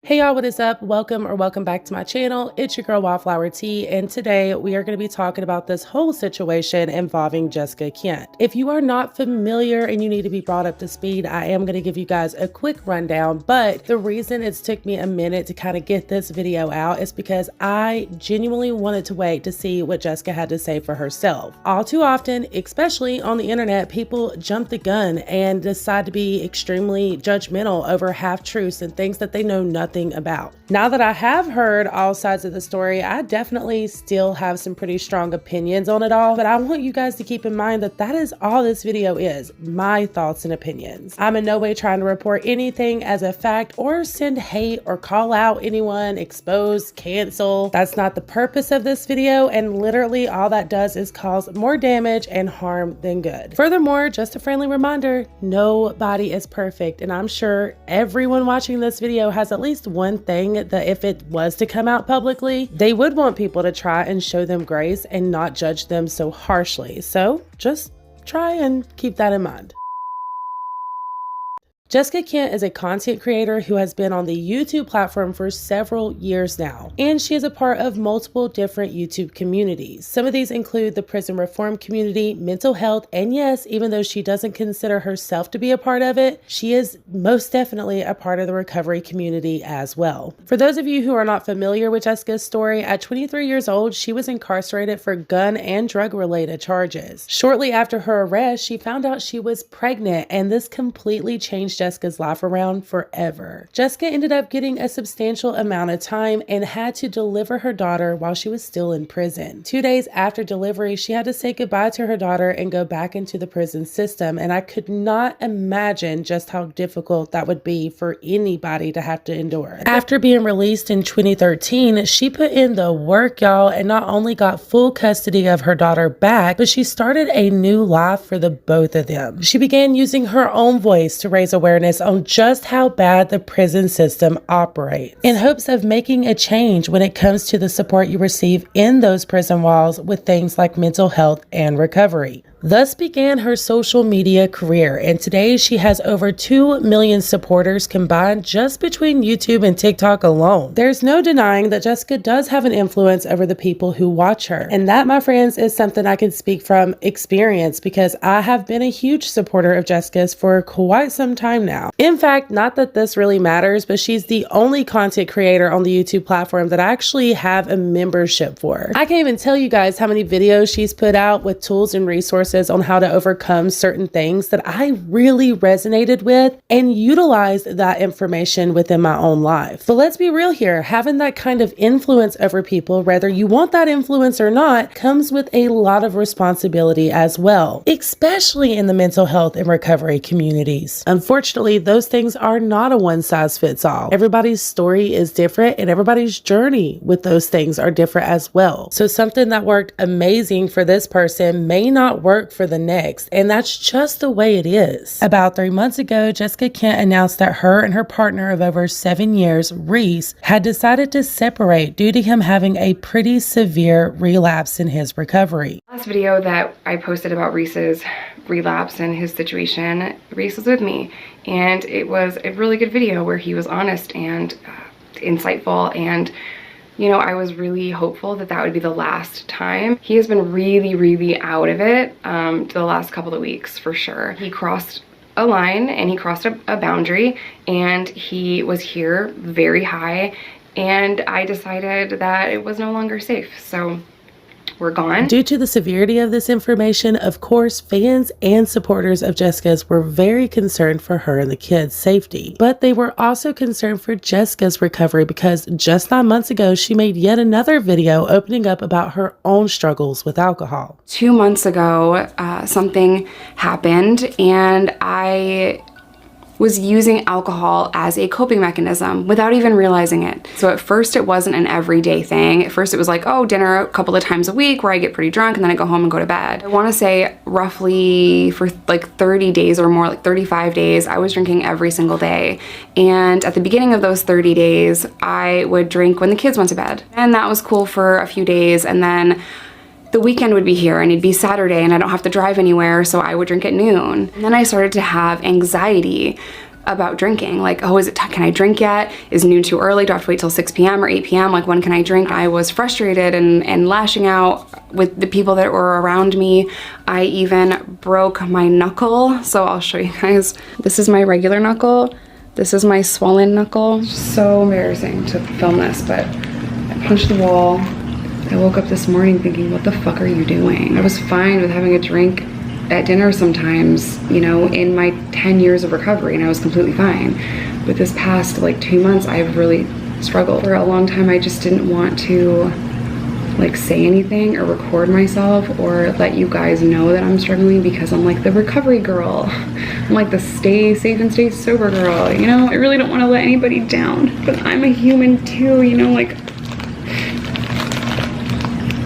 Hey y'all, what is up? Welcome back to my channel. It's your girl Wildflower T, and today we are going to be talking about this whole situation involving Jessica Kent. If you are not familiar and you need to be brought up to speed, I am going to give you guys a quick rundown, but the reason it's took me a minute to kind of get this video out is because I genuinely wanted to wait to see what Jessica had to say for herself. All too often, especially on the internet, people jump the gun and decide to be extremely judgmental over half-truths and things that they know nothing about. Now that I have heard all sides of the story, I definitely still have some pretty strong opinions on it all, but I want you guys to keep in mind that that is all this video is, my thoughts and opinions. I'm in no way trying to report anything as a fact or send hate or call out anyone, expose, cancel. That's not the purpose of this video, and literally all that does is cause more damage and harm than good. Furthermore, just a friendly reminder, nobody is perfect, and I'm sure everyone watching this video has at least one thing that if it was to come out publicly, they would want people to try and show them grace and not judge them so harshly. So just try and keep that in mind. Jessica Kent is a content creator who has been on the YouTube platform for several years now, and she is a part of multiple different YouTube communities. Some of these include the prison reform community, mental health, and yes, even though she doesn't consider herself to be a part of it, she is most definitely a part of the recovery community as well. For those of you who are not familiar with Jessica's story, at 23 years old, she was incarcerated for gun and drug-related charges. Shortly after her arrest, she found out she was pregnant, and this completely changed Jessica's life around forever. Jessica ended up getting a substantial amount of time and had to deliver her daughter while she was still in prison. 2 days after delivery, she had to say goodbye to her daughter and go back into the prison system, and I could not imagine just how difficult that would be for anybody to have to endure. After being released in 2013, she put in the work, y'all, and not only got full custody of her daughter back, but she started a new life for the both of them. She began using her own voice to raise awareness on just how bad the prison system operates, in hopes of making a change when it comes to the support you receive in those prison walls with things like mental health and recovery. Thus began her social media career, and today she has over 2 million supporters combined just between YouTube and TikTok alone. There's no denying that Jessica does have an influence over the people who watch her, and that, my friends, is something I can speak from experience because I have been a huge supporter of Jessica's for quite some time now. In fact, not that this really matters, but she's the only content creator on the YouTube platform that I actually have a membership for. I can't even tell you guys how many videos she's put out with tools and resources on how to overcome certain things that I really resonated with and utilized that information within my own life. But let's be real here, having that kind of influence over people, whether you want that influence or not, comes with a lot of responsibility as well, especially in the mental health and recovery communities. Unfortunately, those things are not a one-size-fits-all. Everybody's story is different and everybody's journey with those things are different as well. So something that worked amazing for this person may not work for the next, and that's just the way it is. About 3 months ago, Jessica Kent announced that her and her partner of over 7 years, REECE, had decided to separate due to him having a pretty severe relapse in his recovery. Last video that I posted about REECE's relapse and his situation, REECE was with me, and it was a really good video where he was honest and insightful, and you know, I was really hopeful that that would be the last time. He has been really out of it the last couple of weeks for sure. He crossed a line and he crossed a boundary, and he was here very high, and I decided that it was no longer safe. So we're gone. Due to the severity of this information, of course, fans and supporters of Jessica's were very concerned for her and the kids' safety. But they were also concerned for Jessica's recovery because just 9 months ago, she made yet another video opening up about her own struggles with alcohol. 2 months ago, something happened, and I was using alcohol as a coping mechanism without even realizing it. So at first it wasn't an everyday thing. At first it was like, oh, dinner a couple of times a week where I get pretty drunk and then I go home and go to bed. I want to say roughly for like 30 days or more, like 35 days, I was drinking every single day. And at the beginning of those 30 days, I would drink when the kids went to bed. And that was cool for a few days, and then the weekend would be here and it'd be Saturday and I don't have to drive anywhere, so I would drink at noon. And then I started to have anxiety about drinking. Like, oh, can I drink yet? Is noon too early? Do I have to wait till 6 p.m. or 8 p.m.? Like, when can I drink? I was frustrated and lashing out with the people that were around me. I even broke my knuckle. So I'll show you guys. This is my regular knuckle. This is my swollen knuckle. It's so embarrassing to film this, but I punched the wall. I woke up this morning thinking, what the fuck are you doing? I was fine with having a drink at dinner sometimes, you know, in my 10 years of recovery, and I was completely fine. But this past like 2 months, I've really struggled. For a long time, I just didn't want to like say anything or record myself or let you guys know that I'm struggling, because I'm like the recovery girl. I'm like the stay safe and stay sober girl, you know? I really don't want to let anybody down, but I'm a human too, you know, like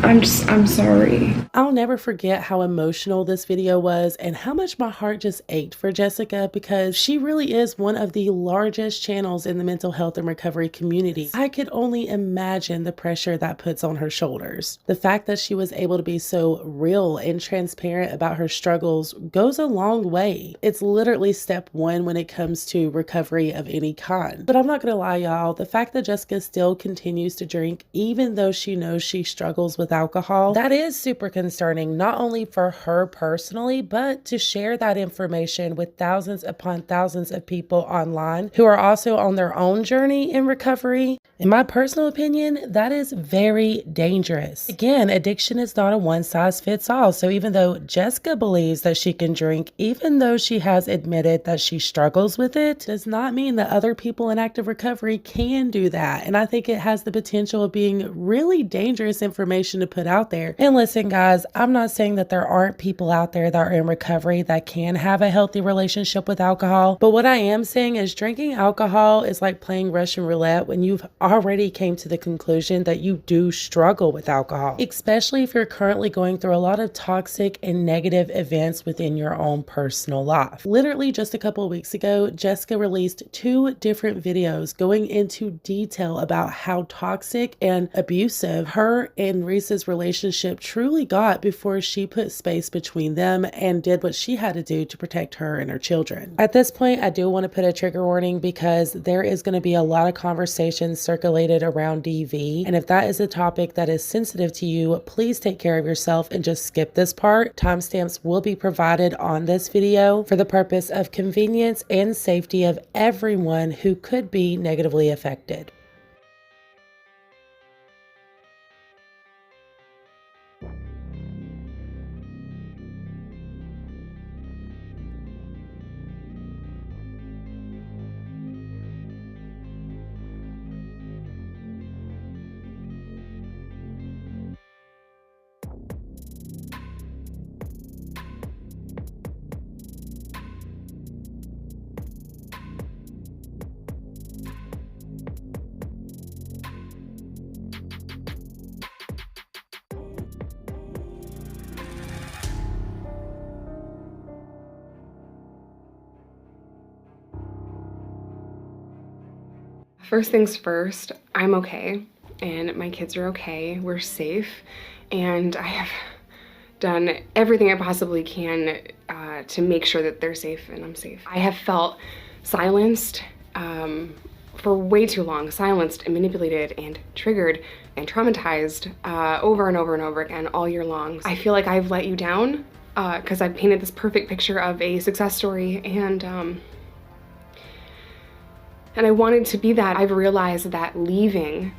I'm sorry. I'll never forget how emotional this video was and how much my heart just ached for Jessica, because she really is one of the largest channels in the mental health and recovery community. I could only imagine the pressure that puts on her shoulders. The fact that she was able to be so real and transparent about her struggles goes a long way. It's literally step one when it comes to recovery of any kind. But I'm not gonna lie, y'all, the fact that Jessica still continues to drink even though she knows she struggles with alcohol, that is super concerning, not only for her personally, but to share that information with thousands upon thousands of people online who are also on their own journey in recovery. In my personal opinion, that is very dangerous. Again, addiction is not a one size fits all. So even though Jessica believes that she can drink, even though she has admitted that she struggles with it, does not mean that other people in active recovery can do that. And I think it has the potential of being really dangerous information to put out there. And listen, guys, I'm not saying that there aren't people out there that are in recovery that can have a healthy relationship with alcohol. But what I am saying is drinking alcohol is like playing Russian roulette when you've already came to the conclusion that you do struggle with alcohol, especially if you're currently going through a lot of toxic and negative events within your own personal life. Literally just a couple of weeks ago, Jessica released 2 different videos going into detail about how toxic and abusive her and REECE's relationship truly got before she put space between them and did what she had to do to protect her and her children. At this point, I do want to put a trigger warning because there is going to be a lot of conversations circulated around DV. And if that is a topic that is sensitive to you, please take care of yourself and just skip this part. Timestamps will be provided on this video for the purpose of convenience and safety of everyone who could be negatively affected. First things first, I'm okay, and my kids are okay, we're safe, and I have done everything I possibly can to make sure that they're safe and I'm safe. I have felt silenced for way too long, silenced and manipulated and triggered and traumatized over and over and over again all year long. I feel like I've let you down because I've painted this perfect picture of a success story, and I wanted to be that. I've realized that leaving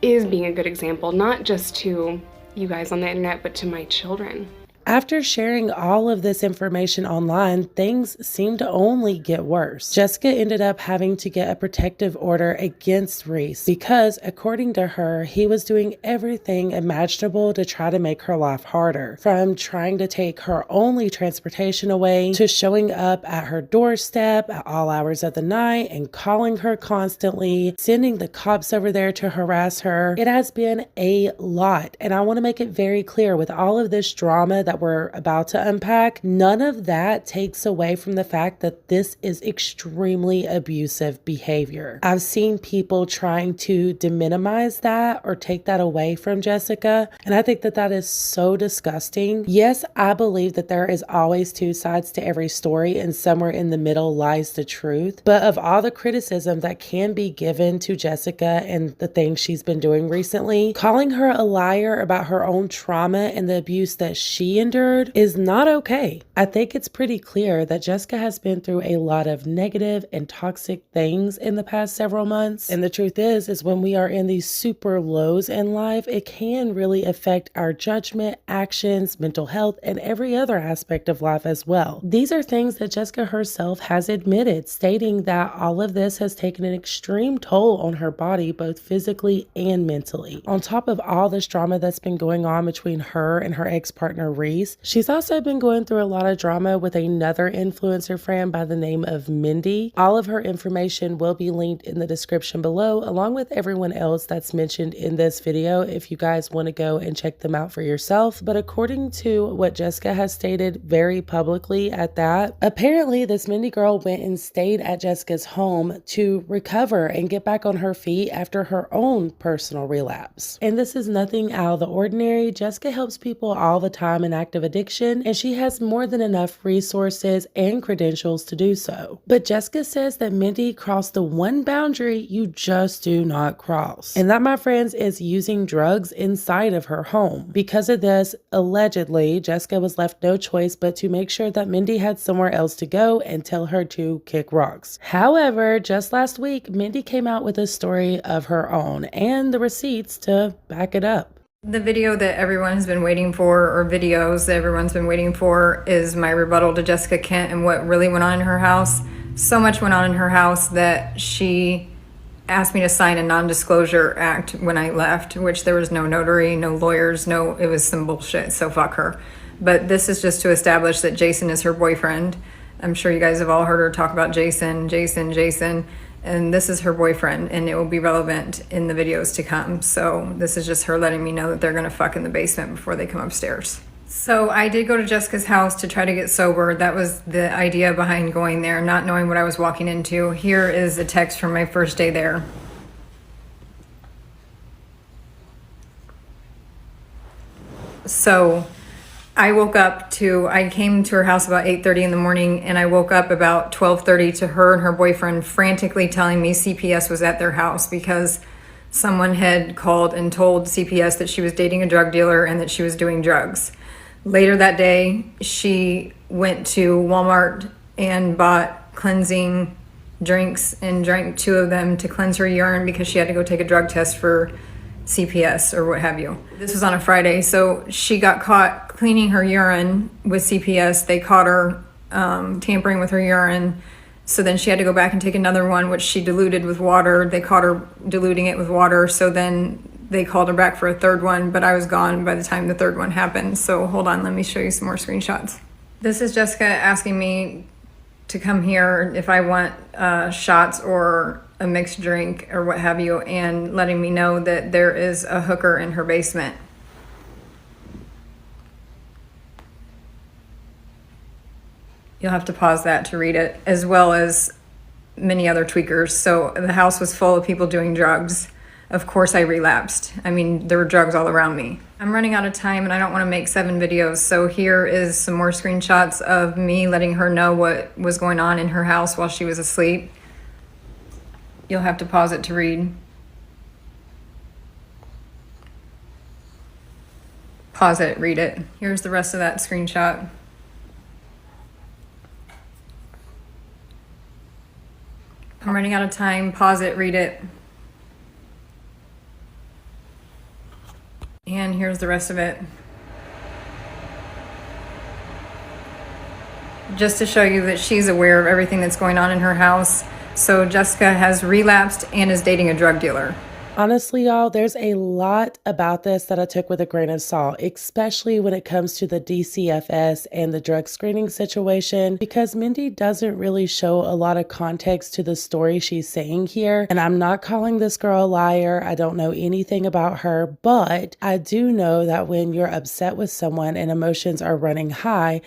is being a good example, not just to you guys on the internet, but to my children. After sharing all of this information online, things seemed to only get worse. Jessica ended up having to get a protective order against REECE because, according to her, he was doing everything imaginable to try to make her life harder. From trying to take her only transportation away, to showing up at her doorstep at all hours of the night and calling her constantly, sending the cops over there to harass her. It has been a lot, and I want to make it very clear with all of this drama that we're about to unpack, none of that takes away from the fact that this is extremely abusive behavior. I've seen people trying to deminimize that or take that away from Jessica, and I think that that is so disgusting. Yes, I believe that there is always two sides to every story, and somewhere in the middle lies the truth. But of all the criticism that can be given to Jessica and the things she's been doing recently, calling her a liar about her own trauma and the abuse that she endured is not okay. I think it's pretty clear that Jessica has been through a lot of negative and toxic things in the past several months. And the truth is when we are in these super lows in life, it can really affect our judgment, actions, mental health, and every other aspect of life as well. These are things that Jessica herself has admitted, stating that all of this has taken an extreme toll on her body, both physically and mentally. On top of all this drama that's been going on between her and her ex-partner REECE, she's also been going through a lot of drama with another influencer friend by the name of Mindy. All of her information will be linked in the description below, along with everyone else that's mentioned in this video if you guys want to go and check them out for yourself. But according to what Jessica has stated very publicly at that, apparently this Mindy girl went and stayed at Jessica's home to recover and get back on her feet after her own personal relapse. And this is nothing out of the ordinary. Jessica helps people all the time in active addiction, and she has more than enough resources and credentials to do so. But Jessica says that Mindy crossed the one boundary you just do not cross. And that, my friends, is using drugs inside of her home. Because of this, allegedly, Jessica was left no choice but to make sure that Mindy had somewhere else to go and tell her to kick rocks. However, just last week, Mindy came out with a story of her own and the receipts to back it up. The video that everyone has been waiting for, or videos that everyone's been waiting for, is my rebuttal to Jessica Kent and what really went on in her house. So much went on in her house that she asked me to sign a non-disclosure act when I left, which there was no notary, no lawyers, it was some bullshit, so fuck her. But this is just to establish that Jason is her boyfriend. I'm sure you guys have all heard her talk about Jason, and this is her boyfriend, and it will be relevant in the videos to come. So this is just her letting me know that they're gonna fuck in the basement before they come upstairs. So I did go to Jessica's house to try to get sober. That was the idea behind going there, not knowing what I was walking into. Here is a text from my first day there. So I came to her house about 8:30 in the morning, and I woke up about 12:30 to her and her boyfriend frantically telling me CPS was at their house because someone had called and told CPS that she was dating a drug dealer and that she was doing drugs. Later that day, she went to Walmart and bought cleansing drinks and drank 2 of them to cleanse her urine because she had to go take a drug test for CPS or what have you. This was on a Friday, so she got caught cleaning her urine with CPS. They caught her tampering with her urine, so then she had to go back and take another one, which she diluted with water. They caught her diluting it with water, so then they called her back for a third one, but I was gone by the time the third one happened. So hold on, let me show you some more screenshots. This is Jessica asking me to come here if I want shots or a mixed drink or what have you, and letting me know that there is a hooker in her basement. You'll have to pause that to read it, as well as many other tweakers. So the house was full of people doing drugs. Of course I relapsed. I mean, there were drugs all around me. I'm running out of time and I don't want to make 7 videos. So here is some more screenshots of me letting her know what was going on in her house while she was asleep. You'll have to pause it to read. Pause it, read it. Here's the rest of that screenshot. I'm running out of time. Pause it, read it. And here's the rest of it. Just to show you that she's aware of everything that's going on in her house. So Jessica has relapsed and is dating a drug dealer. Honestly, y'all, there's a lot about this that I took with a grain of salt, especially when it comes to the DCFS and the drug screening situation, because Mindy doesn't really show a lot of context to the story she's saying here. And I'm not calling this girl a liar. I don't know anything about her, but I do know that when you're upset with someone and emotions are running high,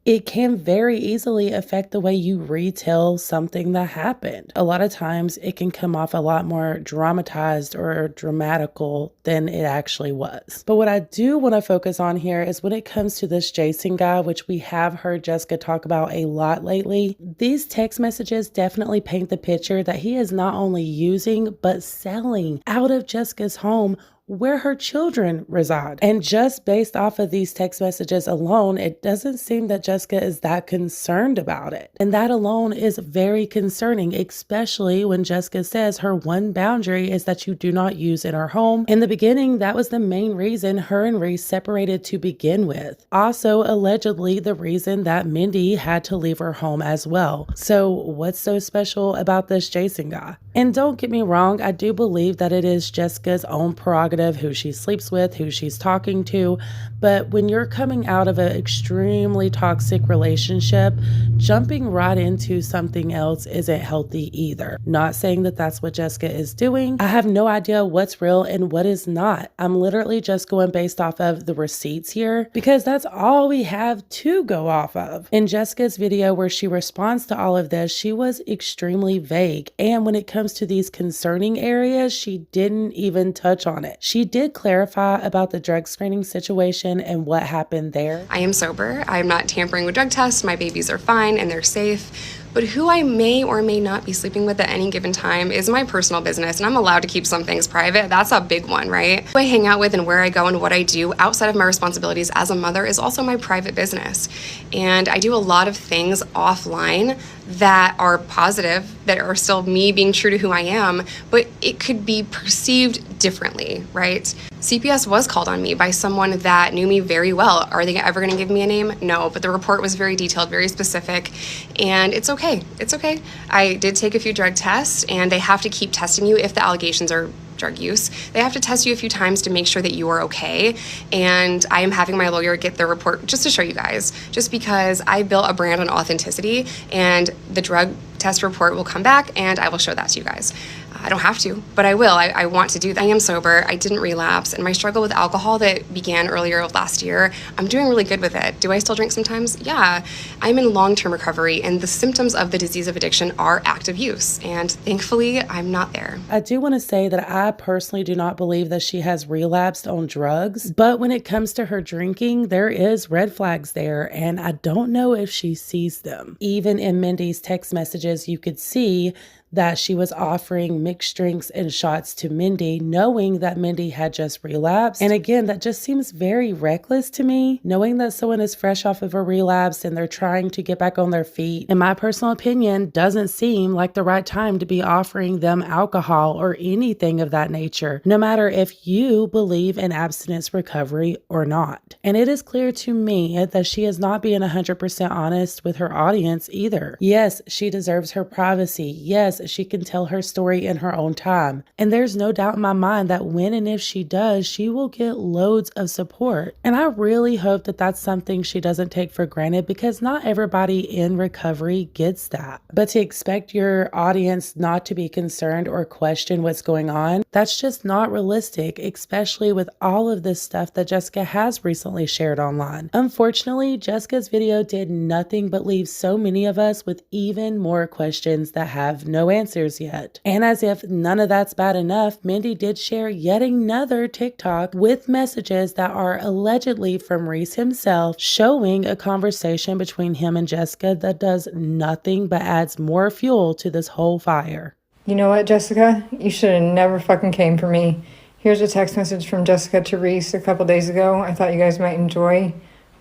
it can very easily affect the way you retell something that happened. A lot of times it can come off a lot more dramatized or dramatical than it actually was. But what I do want to focus on here is when it comes to this Jason guy, which we have heard Jessica talk about a lot lately. These text messages definitely paint the picture that he is not only using, but selling out of Jessica's home where her children reside. And just based off of these text messages alone, it doesn't seem that Jessica is that concerned about it. And that alone is very concerning, especially when Jessica says her one boundary is that you do not use in her home. In the beginning, that was the main reason her and Reese separated to begin with. Also, allegedly, the reason that Mindy had to leave her home as well. So what's so special about this Jason guy? And don't get me wrong, I do believe that it is Jessica's own prerogative who she sleeps with, who she's talking to. But when you're coming out of an extremely toxic relationship, jumping right into something else isn't healthy either. Not saying that that's what Jessica is doing. I have no idea what's real and what is not. I'm literally just going based off of the receipts here because that's all we have to go off of. In Jessica's video where she responds to all of this, she was extremely vague. And when it comes to these concerning areas, she didn't even touch on it. She did clarify about the drug screening situation and what happened there. I am sober. I'm not tampering with drug tests. My babies are fine and they're safe. But who I may or may not be sleeping with at any given time is my personal business, and I'm allowed to keep some things private. That's a big one, right? Who I hang out with and where I go and what I do outside of my responsibilities as a mother is also my private business. And I do a lot of things offline that are positive, that are still me being true to who I am, but it could be perceived differently, right? CPS was called on me by someone that knew me very well. Are they ever gonna give me a name? No, but the report was very detailed, very specific, and it's okay. It's okay. I did take a few drug tests, and they have to keep testing you if the allegations are drug use. They have to test you a few times to make sure that you are okay. And I am having my lawyer get the report just to show you guys, just because I built a brand on authenticity, and the drug test report will come back and I will show that to you guys. I don't have to, but I will. I want to do that. I am sober. I didn't relapse. And my struggle with alcohol that began earlier last year, I'm doing really good with it. Do I still drink sometimes? Yeah. I'm in long-term recovery, and the symptoms of the disease of addiction are active use. And thankfully, I'm not there. I do want to say that I personally do not believe that she has relapsed on drugs, but when it comes to her drinking, there is red flags there, and I don't know if she sees them. Even in Mindy's text messages, you could see that she was offering mixed drinks and shots to Mindy, knowing that Mindy had just relapsed. And again, that just seems very reckless to me, knowing that someone is fresh off of a relapse and they're trying to get back on their feet. In my personal opinion, doesn't seem like the right time to be offering them alcohol or anything of that nature, no matter if you believe in abstinence recovery or not. And it is clear to me that she is not being 100% honest with her audience either. Yes, she deserves her privacy. Yes, she can tell her story in her own time. And there's no doubt in my mind that when and if she does, she will get loads of support. And I really hope that that's something she doesn't take for granted, because not everybody in recovery gets that. But to expect your audience not to be concerned or question what's going on, that's just not realistic, especially with all of this stuff that Jessica has recently shared online. Unfortunately, Jessica's video did nothing but leave so many of us with even more questions that have no answers yet. And as if none of that's bad enough, Mindy did share yet another TikTok with messages that are allegedly from Reese himself, showing a conversation between him and Jessica that does nothing but adds more fuel to this whole fire. You know what, Jessica? You should have never fucking came for me. Here's a text message from Jessica to Reese a couple days ago. I thought you guys might enjoy.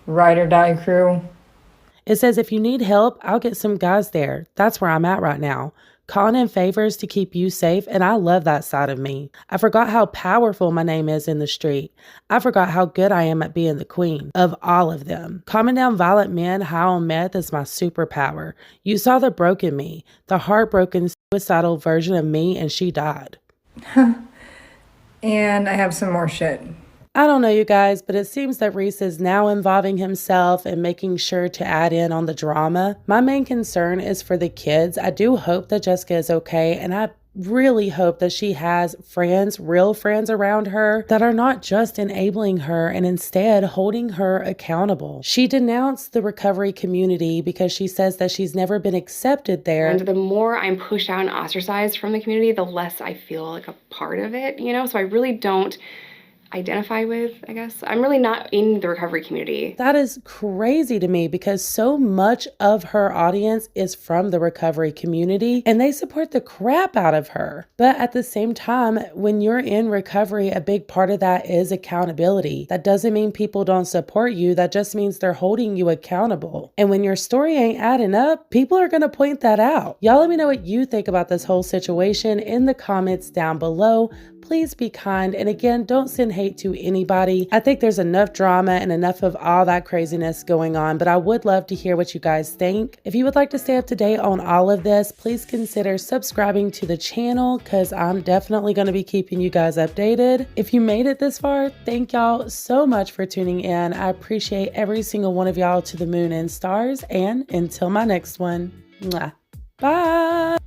Ride or die crew. It says, if you need help, I'll get some guys there. That's where I'm at right now. Calling in favors to keep you safe, and I love that side of me. I forgot how powerful my name is in the street. I forgot how good I am at being the queen of all of them. Calming down violent men high on meth is my superpower. You saw the broken me, the heartbroken, suicidal version of me, and she died. And I have some more shit. I don't know, you guys, but it seems that Reese is now involving himself and making sure to add in on the drama. My main concern is for the kids. I do hope that Jessica is okay, and I really hope that she has friends, real friends around her that are not just enabling her and instead holding her accountable. She denounced the recovery community because she says that she's never been accepted there. And the more I'm pushed out and ostracized from the community, the less I feel like a part of it, you know? So I really don't identify with, I guess. I'm really not in the recovery community. That is crazy to me because so much of her audience is from the recovery community and they support the crap out of her. But at the same time, when you're in recovery, a big part of that is accountability. That doesn't mean people don't support you. That just means they're holding you accountable. And when your story ain't adding up, people are going to point that out. Y'all let me know what you think about this whole situation in the comments down below. Please be kind. And again, don't send hate to anybody. I think there's enough drama and enough of all that craziness going on, but I would love to hear what you guys think. If you would like to stay up to date on all of this, please consider subscribing to the channel because I'm definitely going to be keeping you guys updated. If you made it this far, thank y'all so much for tuning in. I appreciate every single one of y'all to the moon and stars. And until my next one, mwah. Bye.